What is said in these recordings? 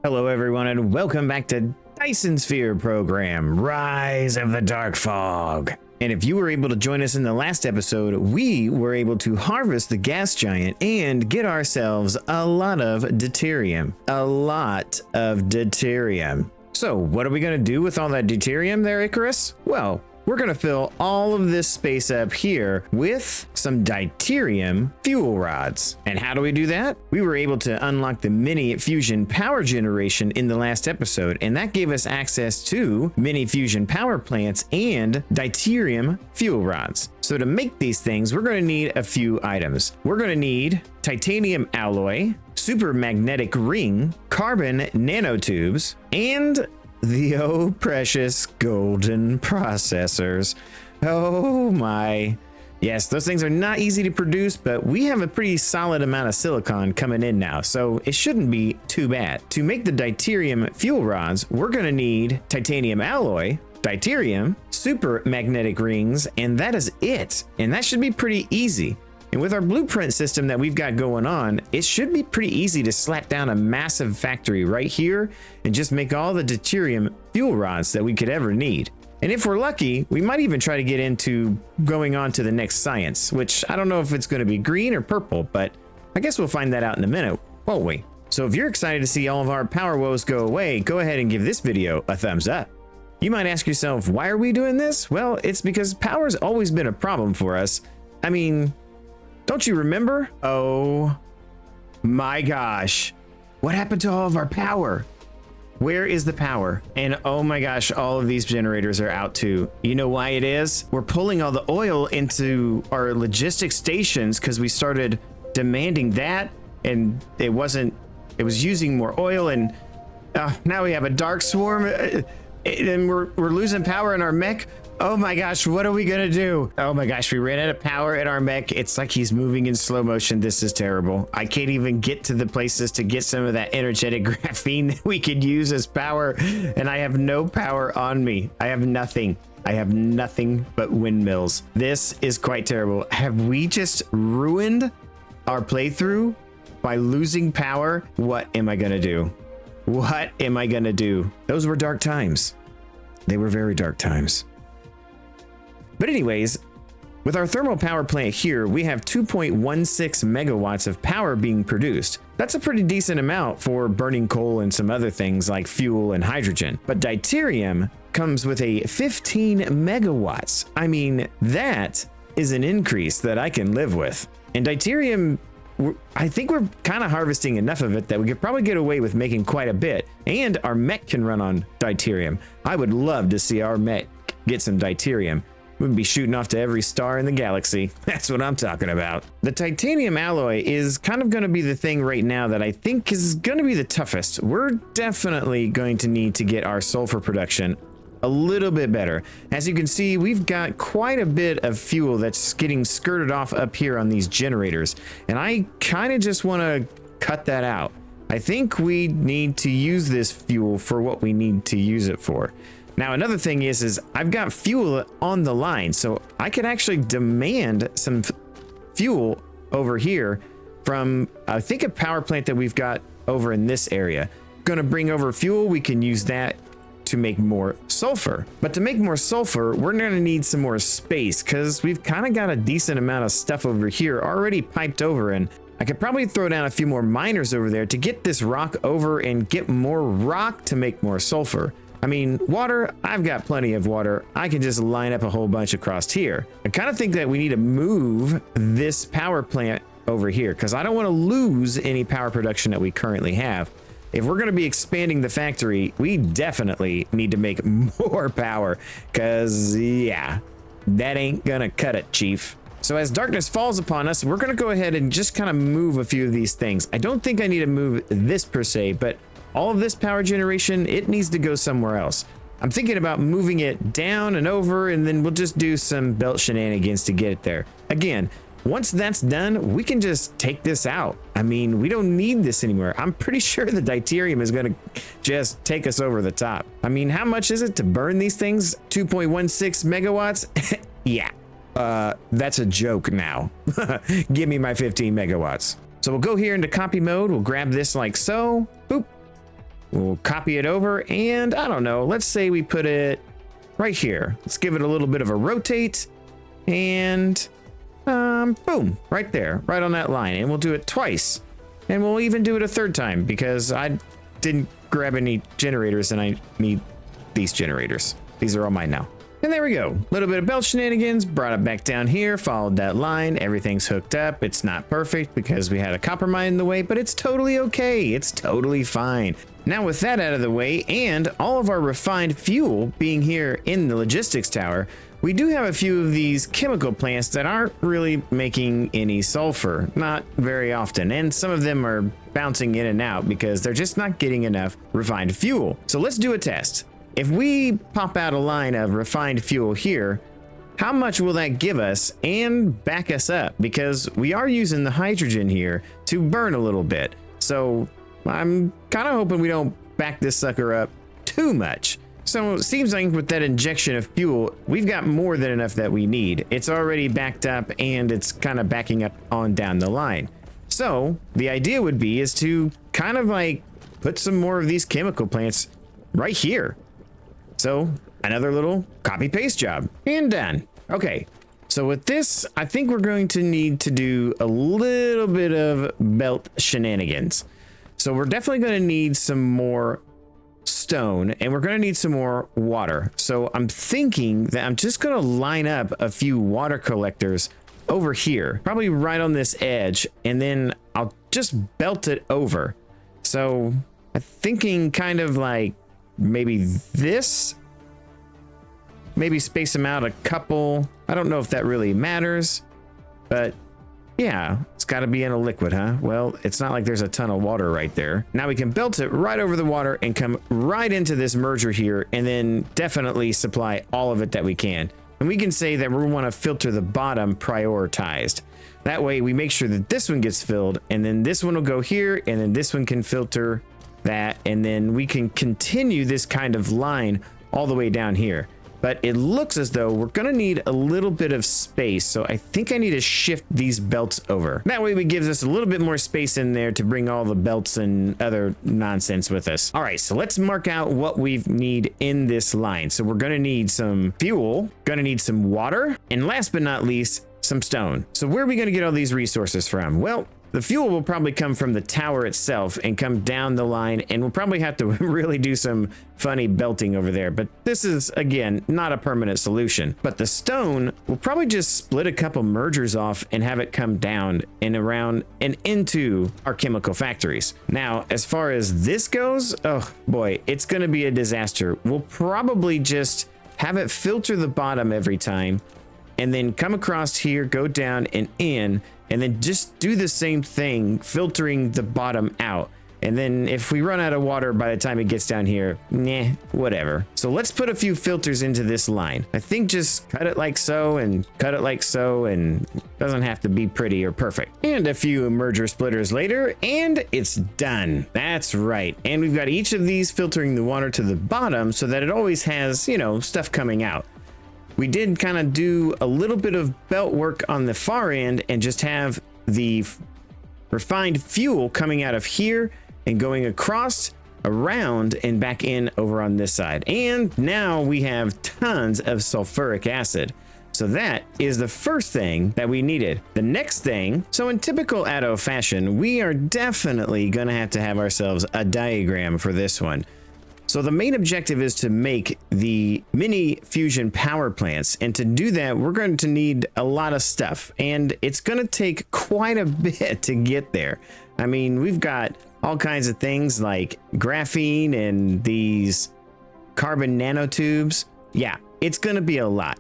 Hello everyone and welcome back to Dyson Sphere Program, Rise of the Dark Fog. And if you were able to join us in the last episode, we were able to harvest the gas giant and get ourselves a lot of deuterium. So what are we going to do with all that deuterium there, Icarus? Well, we're going to fill all of this space up here with some deuterium fuel rods. And how do we do that? We were able to unlock the mini fusion power generation in the last episode, and that gave us access to mini fusion power plants and deuterium fuel rods. So to make these things, we're going to need a few items. We're going to need titanium alloy, super magnetic ring, carbon nanotubes, and the oh precious golden processors. Oh my. Yes, those things are not easy to produce, but we have a pretty solid amount of silicon coming in now, so it shouldn't be too bad. To make the deuterium fuel rods, we're going to need titanium alloy, deuterium, super magnetic rings, and that is it. And that should be pretty easy. And with our blueprint system that we've got going on, it should be pretty easy to slap down a massive factory right here and just make all the deuterium fuel rods that we could ever need. And if we're lucky, we might even try to get into going on to the next science, which I don't know if it's going to be green or purple, but I guess we'll find that out in a minute, won't we? So if you're excited to see all of our power woes go away, go ahead and give this video a thumbs up. You might ask yourself, why are we doing this? Well, it's because power's always been a problem for us. I mean, don't you remember? Oh my gosh. What happened to all of our power? Where is the power? And oh my gosh, all of these generators are out too. You know why it is? We're pulling all the oil into our logistics stations because we started demanding that, and it was using more oil, and now we have a dark swarm and we're losing power in our mech. Oh my gosh, what are we gonna do? Oh my gosh, we ran out of power in our mech. It's like he's moving in slow motion. This is terrible. I can't even get to the places to get some of that energetic graphene that we could use as power, and I have no power on me. I have nothing. I have nothing but windmills. This is quite terrible. Have we just ruined our playthrough by losing power? What am I gonna do? What am I gonna do? Those were dark times. They were very dark times. But anyways, with our thermal power plant here, we have 2.16 megawatts of power being produced. That's a pretty decent amount for burning coal and some other things like fuel and hydrogen. But deuterium comes with a 15 megawatts. I mean, that is an increase that I can live with. And deuterium, I think we're kind of harvesting enough of it that we could probably get away with making quite a bit. And our mech can run on deuterium. I would love to see our mech get some deuterium. We'd be shooting off to every star in the galaxy. That's what I'm talking about. The titanium alloy is kind of going to be the thing right now that I think is going to be the toughest. We're definitely going to need to get our sulfur production a little bit better. As you can see, we've got quite a bit of fuel that's getting skirted off up here on these generators, and I kind of just want to cut that out. I think we need to use this fuel for what we need to use it for. Now, another thing is I've got fuel on the line, so I could actually demand some fuel over here from, I think, a power plant that we've got over in this area. Gonna bring over fuel, we can use that to make more sulfur. But to make more sulfur, we're gonna need some more space because we've kind of got a decent amount of stuff over here already piped over, and I could probably throw down a few more miners over there to get this rock over and get more rock to make more sulfur. I mean, water, I've got plenty of water. I can just line up a whole bunch across here. I kind of think that we need to move this power plant over here because I don't want to lose any power production that we currently have. If we're going to be expanding the factory, we definitely need to make more power because, yeah, that ain't gonna cut it, Chief. So as darkness falls upon us, we're going to go ahead and just kind of move a few of these things. I don't think I need to move this per se, but all of this power generation, it needs to go somewhere else. I'm thinking about moving it down and over, and then we'll just do some belt shenanigans to get it there. Again, once that's done, we can just take this out. I mean, we don't need this anymore. I'm pretty sure the deuterium is going to just take us over the top. I mean, how much is it to burn these things? 2.16 megawatts? Yeah, that's a joke now. Give me my 15 megawatts. So we'll go here into copy mode. We'll grab this like so. Boop. We'll copy it over, and I don't know, let's say we put it right here. Let's give it a little bit of a rotate, and boom, right there, right on that line. And we'll do it twice, and we'll even do it a third time because I didn't grab any generators and I need these generators. These are all mine now. And there we go. A little bit of belt shenanigans, brought it back down here, followed that line. Everything's hooked up. It's not perfect because we had a copper mine in the way, but it's totally okay. It's totally fine. Now with that out of the way and all of our refined fuel being here in the logistics tower, we do have a few of these chemical plants that aren't really making any sulfur, not very often. And some of them are bouncing in and out because they're just not getting enough refined fuel. So let's do a test. If we pop out a line of refined fuel here, how much will that give us and back us up? Because we are using the hydrogen here to burn a little bit. So I'm kind of hoping we don't back this sucker up too much. So it seems like with that injection of fuel, we've got more than enough that we need. It's already backed up and it's kind of backing up on down the line. So the idea would be is to kind of like put some more of these chemical plants right here. So another little copy paste job and done. Okay, so with this, I think we're going to need to do a little bit of belt shenanigans. So we're definitely going to need some more stone and we're going to need some more water. So I'm thinking that I'm just going to line up a few water collectors over here, probably right on this edge, and then I'll just belt it over. So I'm thinking kind of like maybe this, maybe space them out a couple. I don't know if that really matters, but yeah, it's got to be in a liquid, huh? Well, it's not like there's a ton of water right there. Now we can belt it right over the water and come right into this merger here and then definitely supply all of it that we can. And we can say that we want to filter the bottom prioritized. That way we make sure that this one gets filled and then this one will go here and then this one can filter that, and then we can continue this kind of line all the way down here. But it looks as though we're gonna need a little bit of space, so I think I need to shift these belts over. That way it gives us a little bit more space in there to bring all the belts and other nonsense with us. All right, so let's mark out what we need in this line. So we're gonna need some fuel, gonna need some water, and last but not least, some stone. So where are we gonna get all these resources from? Well, the fuel will probably come from the tower itself and come down the line, and we'll probably have to really do some funny belting over there. But this is, again, not a permanent solution. But the stone, we'll probably just split a couple mergers off and have it come down and around and into our chemical factories. Now, as far as this goes, oh boy, it's going to be a disaster. We'll probably just have it filter the bottom every time and then come across here, go down and in, and then just do the same thing, filtering the bottom out. And then if we run out of water by the time it gets down here, nah, whatever. So let's put a few filters into this line. I think just cut it like so and cut it like so, and it doesn't have to be pretty or perfect. And a few merger splitters later, and it's done. That's right. And we've got each of these filtering the water to the bottom so that it always has, you know, stuff coming out. We did kind of do a little bit of belt work on the far end and just have the refined fuel coming out of here and going across, around, and back in over on this side. And now we have tons of sulfuric acid. So that is the first thing that we needed. The next thing, so in typical Addo fashion, we are definitely going to have ourselves a diagram for this one. So the main objective is to make the mini fusion power plants, and to do that we're going to need a lot of stuff, and it's going to take quite a bit to get there. I mean, we've got all kinds of things like graphene and these carbon nanotubes. Yeah, it's going to be a lot,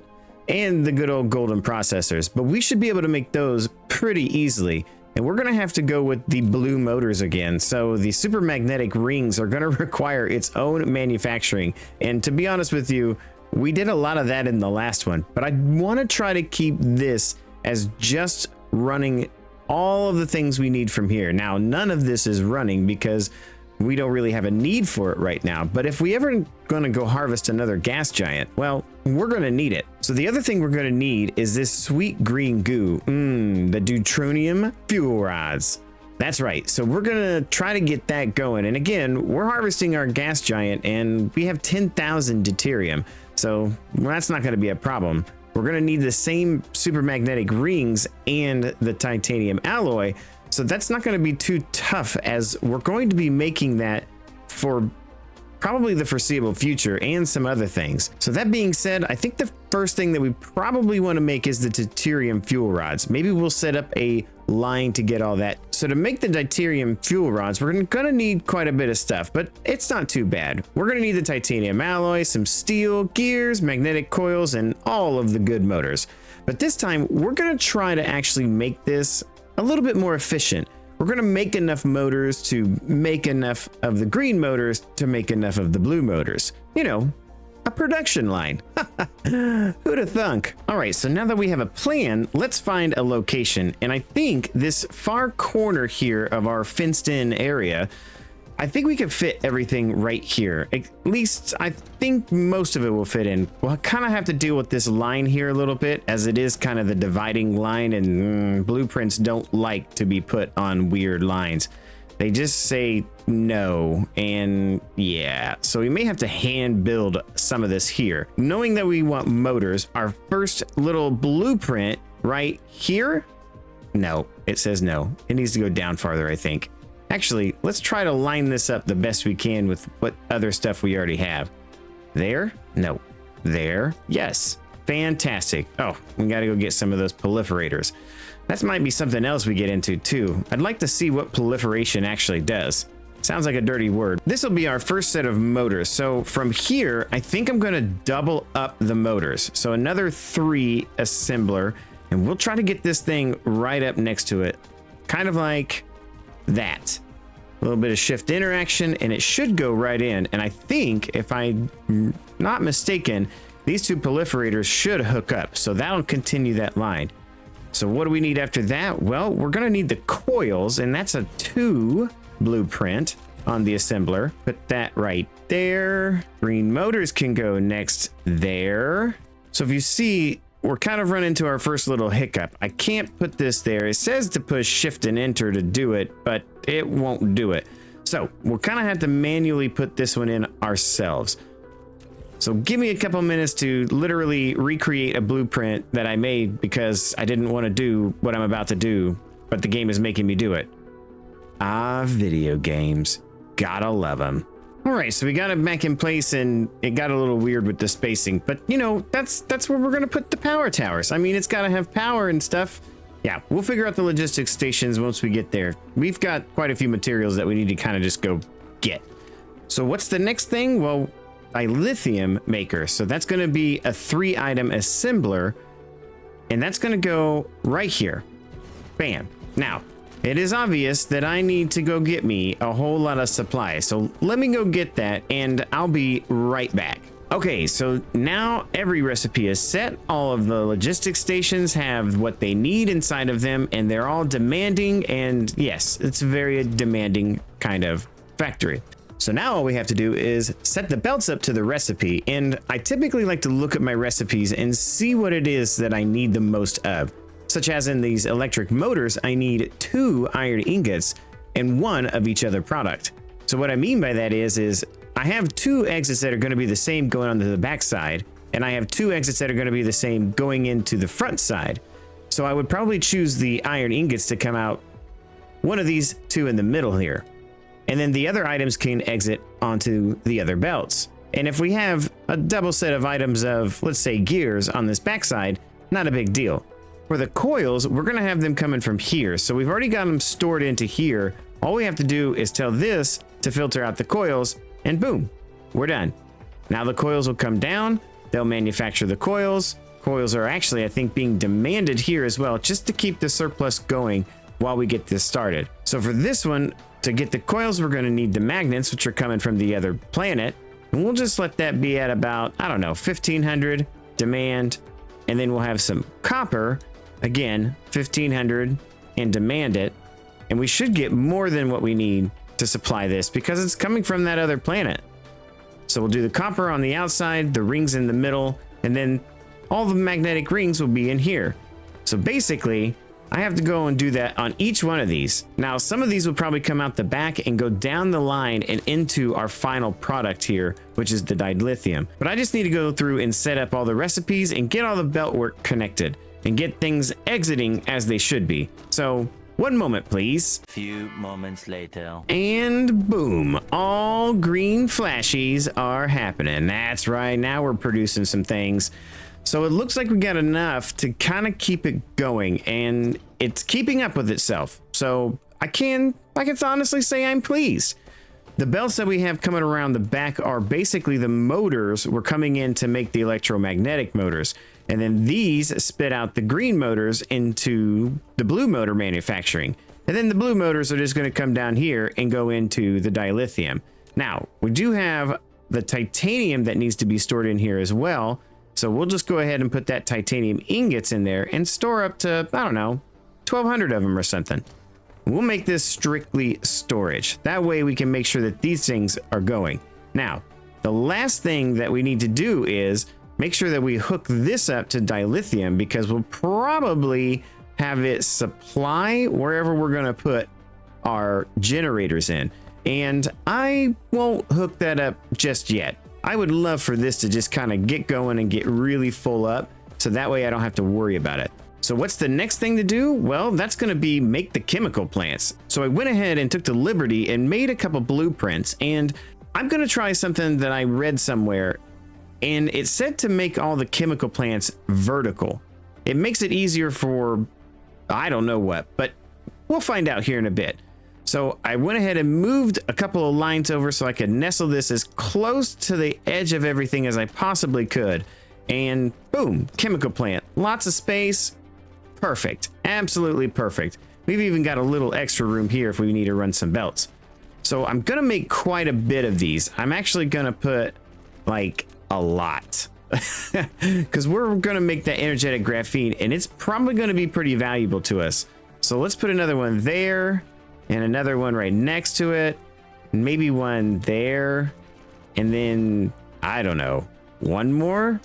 and the good old golden processors, but we should be able to make those pretty easily. And we're going to have to go with the blue motors again. So the supermagnetic rings are going to require its own manufacturing. And to be honest with you, we did a lot of that in the last one, but I want to try to keep this as just running all of the things we need from here. Now, none of this is running because we don't really have a need for it right now. But if we ever going to go harvest another gas giant, well, we're going to need it. So the other thing we're going to need is this sweet green goo, the deuterium fuel rods. That's right. So we're gonna try to get that going. And again, we're harvesting our gas giant and we have 10,000 deuterium. So that's not gonna be a problem. We're gonna need the same super magnetic rings and the titanium alloy. So that's not gonna be too tough, as we're going to be making that for probably the foreseeable future and some other things. So that being said, I think the first thing that we probably want to make is the deuterium fuel rods. Maybe we'll set up a line to get all that. So to make the deuterium fuel rods, we're gonna need quite a bit of stuff, but it's not too bad. We're gonna need the titanium alloy, some steel, gears, magnetic coils, and all of the good motors. But this time we're gonna try to actually make this a little bit more efficient. We're gonna make enough motors to make enough of the green motors to make enough of the blue motors. You know, a production line. Who'd have thunk? All right, so now that we have a plan, let's find a location. And I think this far corner here of our fenced in area, I think we could fit everything right here. At least I think most of it will fit in. We'll kind of have to deal with this line here a little bit, as it is kind of the dividing line, and blueprints don't like to be put on weird lines. They just say no, and yeah. So we may have to hand build some of this here. Knowing that we want motors, our first little blueprint right here, no, it says no. It needs to go down farther, I think. Actually, let's try to line this up the best we can with what other stuff we already have. There? No. There? Yes. Fantastic. Oh, we gotta go get some of those proliferators. That might be something else we get into too. I'd like to see what proliferation actually does. Sounds like a dirty word. This will be our first set of motors. So from here, I think I'm gonna double up the motors. So another 3 assembler, and we'll try to get this thing right up next to it. Kind of like that. A little bit of shift interaction and it should go right in. And I think, if I'm not mistaken, these 2 proliferators should hook up. So that'll continue that line. So what do we need after that? Well, we're gonna need the coils, and that's a 2 blueprint on the assembler. Put that right there. Green motors can go next there. So if you see, we're kind of running into our first little hiccup. I can't put this there. It says to push shift and enter to do it, but it won't do it. So we'll kind of have to manually put this one in ourselves. So give me a couple minutes to literally recreate a blueprint that I made because I didn't want to do what I'm about to do, but the game is making me do it. Ah, video games. Gotta love them. All right, so we got it back in place, and it got a little weird with the spacing, but you know, that's where we're gonna put the power towers. I mean, it's gotta have power and stuff. Yeah, we'll figure out the logistics stations once we get there. We've got quite a few materials that we need to kind of just go get. So what's the next thing? Well, a lithium maker. So that's gonna be a 3-item assembler, and that's gonna go right here. Bam. Now, it is obvious that I need to go get me a whole lot of supplies. So let me go get that and I'll be right back. Okay, so now every recipe is set. All of the logistics stations have what they need inside of them, and they're all demanding. And yes, it's a very demanding kind of factory. So now all we have to do is set the belts up to the recipe. And I typically like to look at my recipes and see what it is that I need the most of. Such as in these electric motors, I need 2 iron ingots and 1 of each other product. So what I mean by that is I have 2 exits that are going to be the same going onto the back side, and I have 2 exits that are going to be the same going into the front side. So I would probably choose the iron ingots to come out one of these 2 in the middle here. And then the other items can exit onto the other belts. And if we have a double set of items of, let's say, gears on this backside, not a big deal. For the coils, we're gonna have them coming from here. So we've already got them stored into here. All we have to do is tell this to filter out the coils, and boom, we're done. Now the coils will come down, they'll manufacture the coils. Coils are actually, I think, being demanded here as well, just to keep the surplus going while we get this started. So for this one, to get the coils, we're gonna need the magnets, which are coming from the other planet. And we'll just let that be at about, I don't know, 1500 demand. And then we'll have some copper. Again, 1500 and demand it. And we should get more than what we need to supply this because it's coming from that other planet. So we'll do the copper on the outside, the rings in the middle, and then all the magnetic rings will be in here. So basically, I have to go and do that on each one of these. Now, some of these will probably come out the back and go down the line and into our final product here, which is the dyed lithium. But I just need to go through and set up all the recipes and get all the belt work connected and get things exiting as they should be. So one moment, please. Few moments later. And boom, all green flashies are happening. That's right, now we're producing some things. So it looks like we got enough to kind of keep it going, and it's keeping up with itself. So I can honestly say I'm pleased. The belts that we have coming around the back are basically the motors we're coming in to make the electromagnetic motors. And then these spit out the green motors into the blue motor manufacturing. And then the blue motors are just going to come down here and go into the dilithium. Now, we do have the titanium that needs to be stored in here as well. So we'll just go ahead and put that titanium ingots in there and store up to, I don't know, 1,200 of them or something. We'll make this strictly storage. That way we can make sure that these things are going. Now, the last thing that we need to do is make sure that we hook this up to dilithium, because we'll probably have it supply wherever we're going to put our generators in. And I won't hook that up just yet. I would love for this to just kind of get going and get really full up, so that way I don't have to worry about it. So what's the next thing to do? Well, that's going to be make the chemical plants. So I went ahead and took the liberty and made a couple blueprints, and I'm going to try something that I read somewhere, and it said to make all the chemical plants vertical. It makes it easier for, I don't know what, but we'll find out here in a bit. So I went ahead and moved a couple of lines over so I could nestle this as close to the edge of everything as I possibly could. And boom, chemical plant, lots of space. Perfect, absolutely perfect. We've even got a little extra room here if we need to run some belts. So I'm gonna make quite a bit of these. I'm actually gonna put like a lot because we're gonna make that energetic graphene, and it's probably gonna be pretty valuable to us. So let's put another one there. And another one right next to it, maybe one there, and then, I don't know, one more.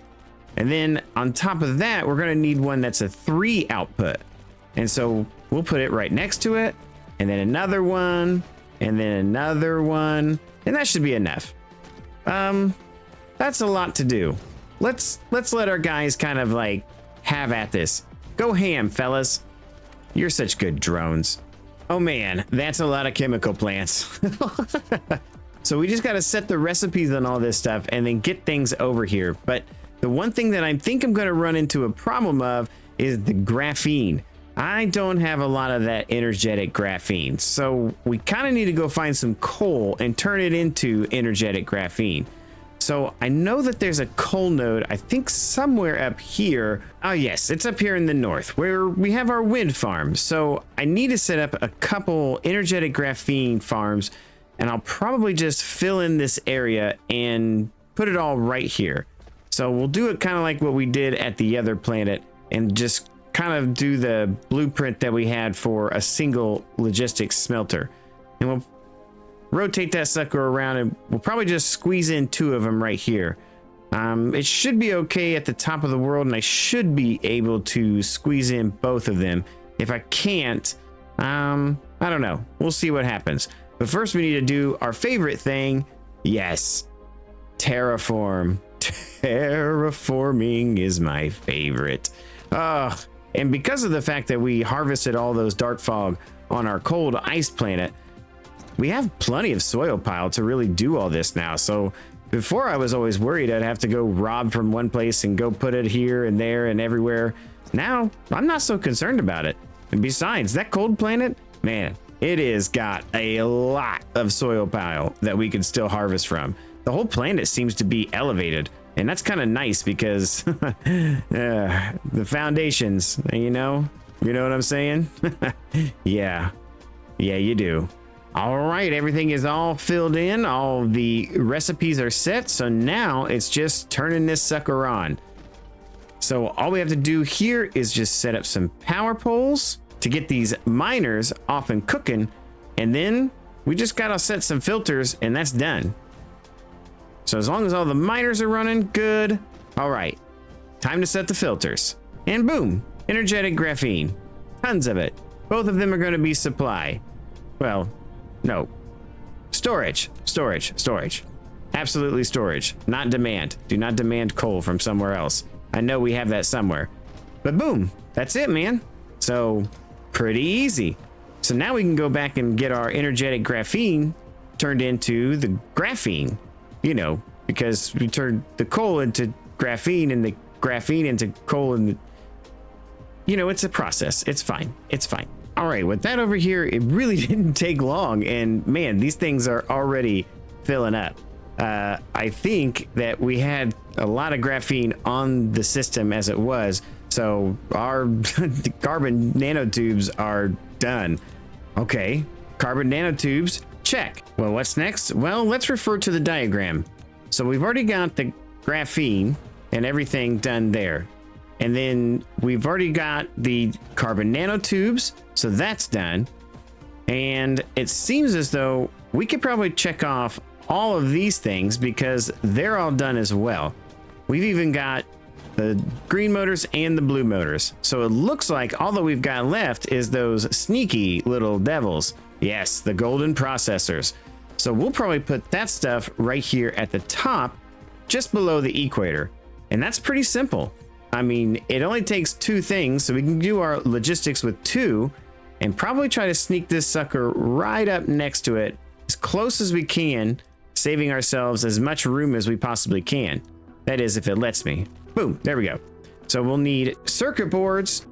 And then on top of that, we're gonna need one that's a 3 output. And so we'll put it right next to it, and then another one, and then another one, and that should be enough. That's a lot to do. Let's let our guys kind of like have at this. Go ham, fellas. You're such good drones. Oh man, that's a lot of chemical plants. So we just got to set the recipes on all this stuff and then get things over here. But the one thing that I think I'm going to run into a problem of is the graphene. I don't have a lot of that energetic graphene. So we kind of need to go find some coal and turn it into energetic graphene. So I know that there's a coal node, I think somewhere up here. Oh yes, it's up here in the north where we have our wind farm. So I need to set up a couple energetic graphene farms, and I'll probably just fill in this area and put it all right here. So we'll do it kind of like what we did at the other planet and just kind of do the blueprint that we had for a single logistics smelter. And we'll rotate that sucker around, and we'll probably just squeeze in 2 of them right here. It should be okay at the top of the world, and I should be able to squeeze in both of them. If I can't, I don't know. We'll see what happens. But first we need to do our favorite thing. Yes, terraform. Terraforming is my favorite. And because of the fact that we harvested all those dark fog on our cold ice planet, we have plenty of soil pile to really do all this now. So before I was always worried I'd have to go rob from one place and go put it here and there and everywhere. Now I'm not so concerned about it. And besides, that cold planet, man, it has got a lot of soil pile that we can still harvest from. The whole planet seems to be elevated, and that's kind of nice because the foundations, you know what I'm saying? Yeah, you do. All right, everything is all filled in. All the recipes are set. So now it's just turning this sucker on. So all we have to do here is just set up some power poles to get these miners off and cooking. And then we just got to set some filters and that's done. So as long as all the miners are running, good. All right, time to set the filters. And boom, energetic graphene. tons of it. Both of them are going to be supply. Well, no. Storage. Absolutely storage, not demand. Do not demand coal from somewhere else. I know we have that somewhere. But boom, that's it, man. So pretty easy. So now we can go back and get our energetic graphene turned into the graphene, you know, because we turned the coal into graphene and the graphene into coal, and you know, it's a process. It's fine. All right, with that over here, it really didn't take long, and man, these things are already filling up. I think that we had a lot of graphene on the system as it was, so our carbon nanotubes are done. Okay, carbon nanotubes, check. Well, what's next? Well, let's refer to the diagram. So we've already got the graphene and everything done there. And then we've already got the carbon nanotubes, so that's done. And it seems as though we could probably check off all of these things because they're all done as well. We've even got the green motors and the blue motors. So it looks like all that we've got left is those sneaky little devils. Yes, the golden processors. So we'll probably put that stuff right here at the top, just below the equator. And that's pretty simple. I mean, it only takes two things, so we can do our logistics with two and probably try to sneak this sucker right up next to it as close as we can, saving ourselves as much room as we possibly can. That is, if it lets me. Boom, there we go. So we'll need circuit boards,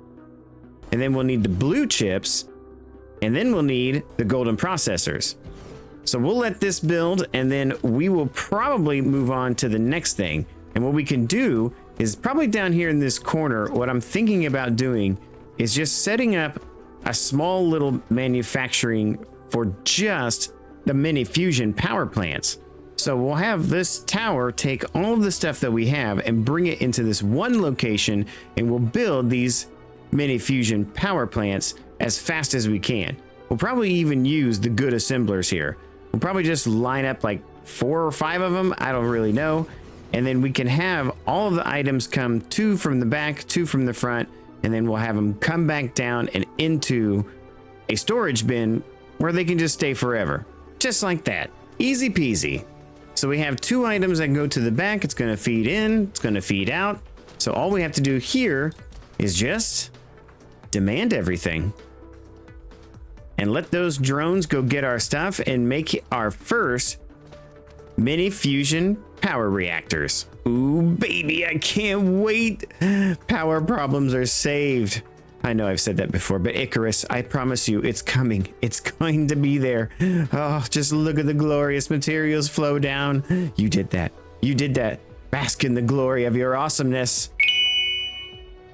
and then we'll need the blue chips, and then we'll need the golden processors. So we'll let this build, and then we will probably move on to the next thing. And what we can do is probably down here in this corner, what I'm thinking about doing is just setting up a small little manufacturing for just the mini fusion power plants. So we'll have this tower take all of the stuff that we have and bring it into this one location, and we'll build these mini fusion power plants as fast as we can. We'll probably even use the good assemblers here. We'll probably just line up like 4 or 5 of them. I don't really know. And then we can have all of the items come 2 from the back, 2 from the front, and then we'll have them come back down and into a storage bin where they can just stay forever. Just like that. Easy peasy. So we have 2 items that go to the back. It's going to feed in, it's going to feed out. So all we have to do here is just demand everything. And let those drones go get our stuff and make our first mini fusion power reactors. Ooh, baby, I can't wait. Power problems are saved. I know I've said that before, but Icarus, I promise you, it's coming. It's going to be there. Oh, just look at the glorious materials flow down. You did that. You did that. Bask in the glory of your awesomeness.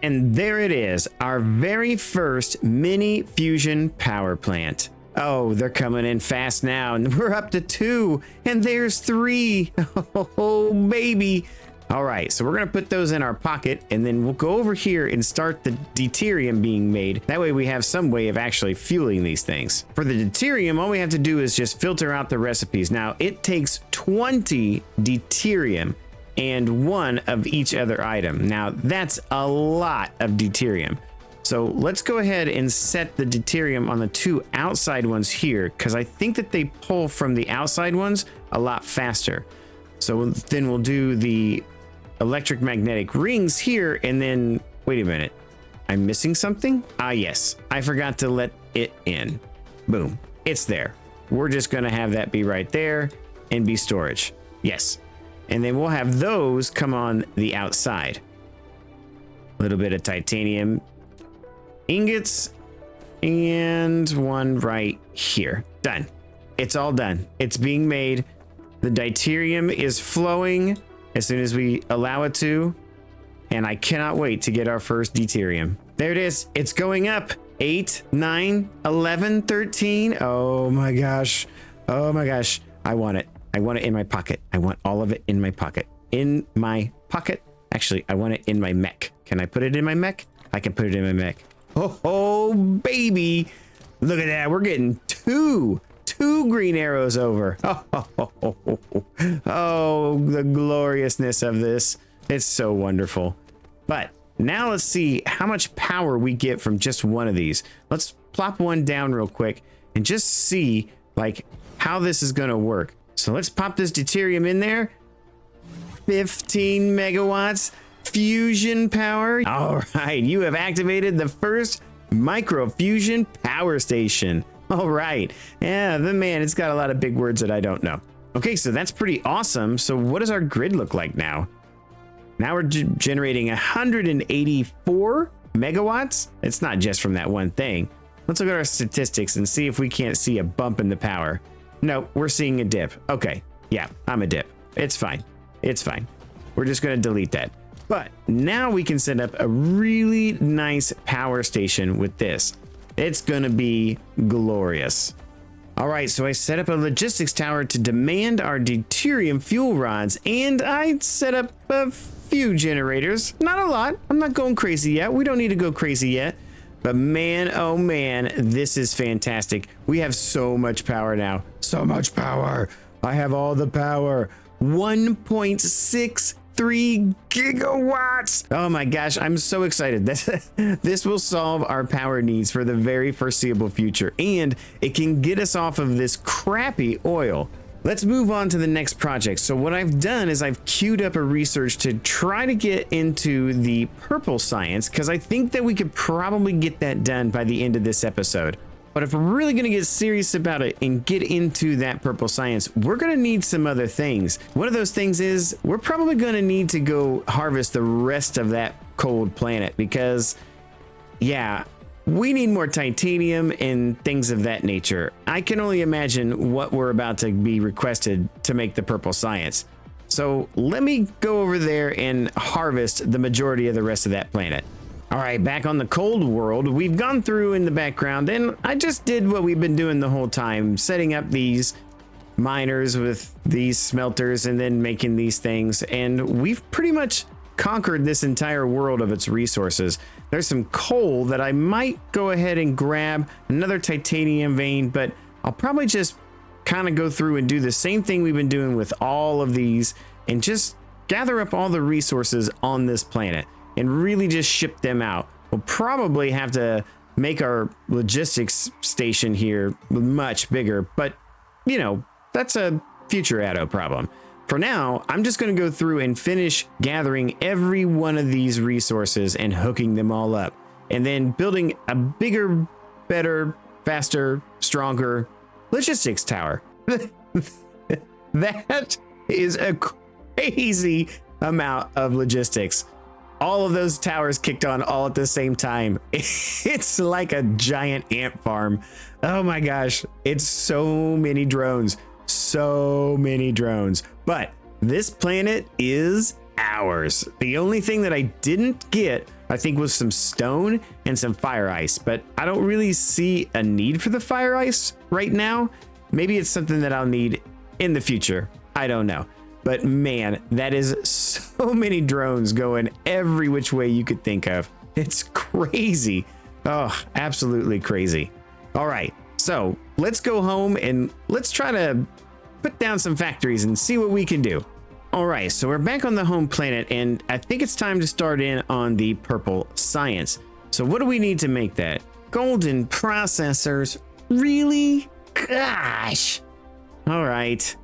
And there it is, our very first mini fusion power plant. Oh, they're coming in fast now, and we're up to 2, and there's 3. Oh, baby. All right, so we're gonna put those in our pocket, and then we'll go over here and start the deuterium being made. That way we have some way of actually fueling these things. For the deuterium, all we have to do is just filter out the recipes. Now, it takes 20 deuterium and 1 of each other item. Now, that's a lot of deuterium. So let's go ahead and set the deuterium on the 2 outside ones here, because I think that they pull from the outside ones a lot faster. So then we'll do the electric magnetic rings here, and then, wait a minute, I'm missing something? Ah, yes, I forgot to let it in. Boom, it's there. We're just gonna have that be right there and be storage. Yes, and then we'll have those come on the outside. A little bit of titanium ingots and 1 right here. Done. It's all done. It's being made. The deuterium is flowing as soon as we allow it to, and I cannot wait to get our first deuterium. There it is. It's going up. 8, 9, 11, 13. Oh my gosh. Oh my gosh. I want it. I want it in my pocket. I want all of it in my pocket. In my pocket. Actually, I want it in my mech. Can I put it in my mech? I can put it in my mech. Oh, baby. Look at that. We're getting 2 green arrows over. Oh, the gloriousness of this. It's so wonderful. But now let's see how much power we get from just one of these. Let's plop one down real quick and just see like how this is gonna work. So let's pop this deuterium in there. 15 megawatts fusion power. All right, you have activated the first micro fusion power station. All right, yeah, the man, it's got a lot of big words that I don't know. Okay, so that's pretty awesome. So what does our grid look like now? Now we're generating 184 megawatts. It's not just from that one thing. Let's look at our statistics and see if we can't see a bump in the power. No, we're seeing a dip. Okay, yeah, I'm a dip. It's fine. It's fine. We're just gonna delete that. But now we can set up a really nice power station with this. It's gonna be glorious. All right, so I set up a logistics tower to demand our deuterium fuel rods, and I set up a few generators. Not a lot. I'm not going crazy yet. We don't need to go crazy yet. But man, oh man, this is fantastic. We have so much power now. So much power. I have all the power. 1.63 gigawatts. Oh my gosh, I'm so excited. This will solve our power needs for the very foreseeable future, and it can get us off of this crappy oil. Let's move on to the next project. So what I've done is I've queued up a research to try to get into the purple science, because I think that we could probably get that done by the end of this episode. But if we're really going to get serious about it and get into that purple science, we're going to need some other things. One of those things is we're probably going to need to go harvest the rest of that cold planet, because yeah, we need more titanium and things of that nature. I can only imagine what we're about to be requested to make the purple science. So let me go over there and harvest the majority of the rest of that planet. All right, back on the cold world, we've gone through in the background, and I just did what we've been doing the whole time, setting up these miners with these smelters and then making these things. And we've pretty much conquered this entire world of its resources. There's some coal that I might go ahead and grab, another titanium vein, but I'll probably just kind of go through and do the same thing we've been doing with all of these and just gather up all the resources on this planet and really just ship them out. We'll probably have to make our logistics station here much bigger, but you know, that's a future Addo problem. For now, I'm just going to go through and finish gathering every one of these resources and hooking them all up, and then building a bigger, better, faster, stronger logistics tower. That is a crazy amount of logistics. All of those towers kicked on all at the same time. It's like a giant ant farm. Oh my gosh, it's so many drones. So many drones. But this planet is ours. The only thing that I didn't get, I think, was some stone and some fire ice, but I don't really see a need for the fire ice right now. Maybe it's something that I'll need in the future. I don't know. But man, that is so many drones going every which way you could think of. It's crazy. Oh, absolutely crazy. All right, so let's go home and let's try to put down some factories and see what we can do. All right, so we're back on the home planet, and I think it's time to start in on the purple science. So what do we need to make that? Golden processors? Really? Gosh. All right.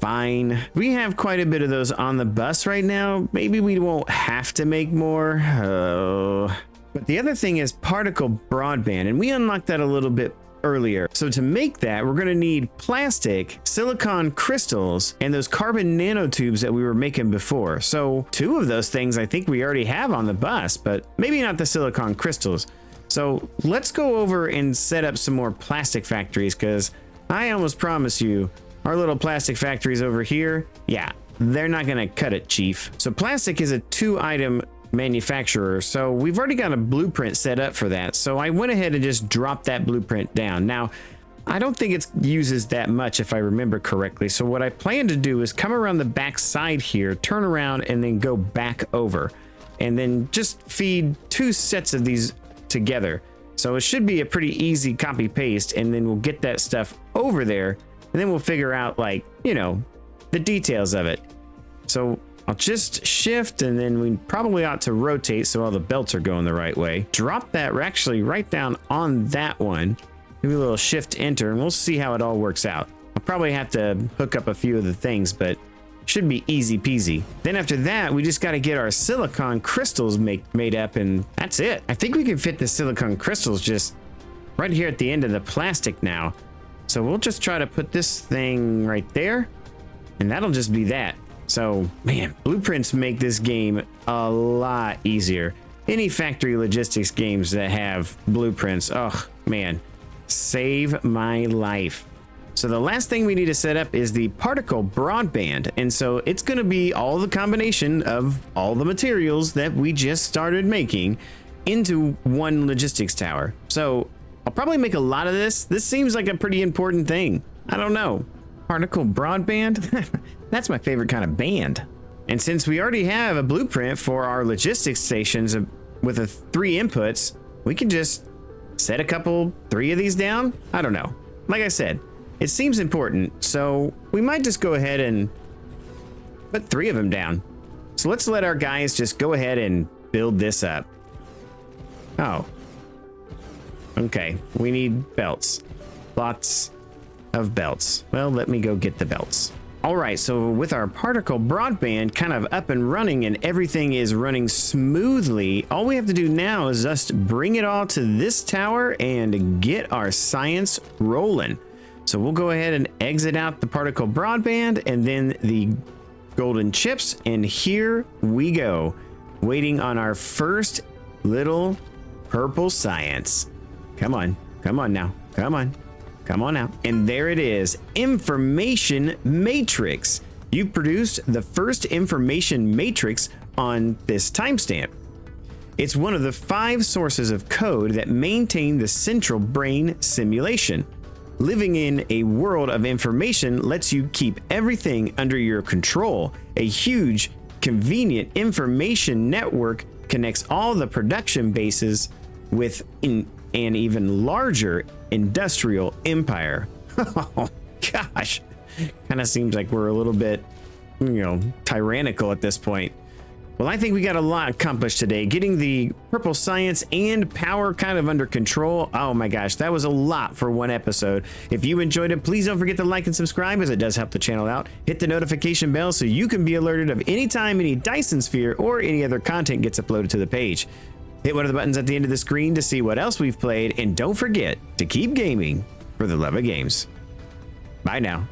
Fine. We have quite a bit of those on the bus right now. Maybe we won't have to make more. Oh. But the other thing is particle broadband, and we unlocked that a little bit earlier. So to make that, we're going to need plastic, silicon crystals, and those carbon nanotubes that we were making before. So 2 of those things I think we already have on the bus, but maybe not the silicon crystals. So let's go over and set up some more plastic factories, because I almost promise you, our little plastic factories over here, yeah, they're not gonna cut it, Chief. So plastic is a 2-item manufacturer, so we've already got a blueprint set up for that. So I went ahead and just dropped that blueprint down. Now, I don't think it uses that much if I remember correctly. So what I plan to do is come around the back side here, turn around, and then go back over, and then just feed 2 sets of these together. So it should be a pretty easy copy paste, and then we'll get that stuff over there. And then we'll figure out, like, you know, the details of it. So I'll just shift, and then we probably ought to rotate so all the belts are going the right way. Drop that actually right down on that one. Give me a little shift enter, and we'll see how it all works out. I'll probably have to hook up a few of the things, but should be easy peasy. Then after that, we just got to get our silicon crystals made up, and that's it. I think we can fit the silicon crystals just right here at the end of the plastic now. So we'll just try to put this thing right there, and that'll just be that. So, man, blueprints make this game a lot easier. Any factory logistics games that have blueprints, oh, man, save my life. So the last thing we need to set up is the particle broadband. And so it's going to be all the combination of all the materials that we just started making into one logistics tower. So I'll probably make a lot of this. This seems like a pretty important thing. I don't know. Particle broadband? That's my favorite kind of band. And since we already have a blueprint for our logistics stations with the 3 inputs, we can just set a couple, 3 of these down. I don't know. Like I said, it seems important, so we might just go ahead and put 3 of them down. So let's let our guys just go ahead and build this up. Oh. Okay, we need belts. Lots of belts. Well, let me go get the belts. All right, so with our particle broadband kind of up and running and everything is running smoothly, all we have to do now is just bring it all to this tower and get our science rolling. So we'll go ahead and exit out the particle broadband and then the golden chips, and here we go, waiting on our first little purple science. Come on now, come on now. And there it is, information matrix. You've produced the first information matrix on this timestamp. It's one of the 5 sources of code that maintain the central brain simulation. Living in a world of information lets you keep everything under your control. A huge, convenient information network connects all the production bases with an even larger industrial empire. Oh gosh, kind of seems like we're a little bit, tyrannical at this point. Well, I think we got a lot accomplished today, getting the purple science and power kind of under control. Oh my gosh, that was a lot for one episode. If you enjoyed it, please don't forget to like and subscribe, as it does help the channel out. Hit the notification bell so you can be alerted of any time any Dyson Sphere or any other content gets uploaded to the page. Hit one of the buttons at the end of the screen to see what else we've played, and don't forget to keep gaming for the love of games. Bye now.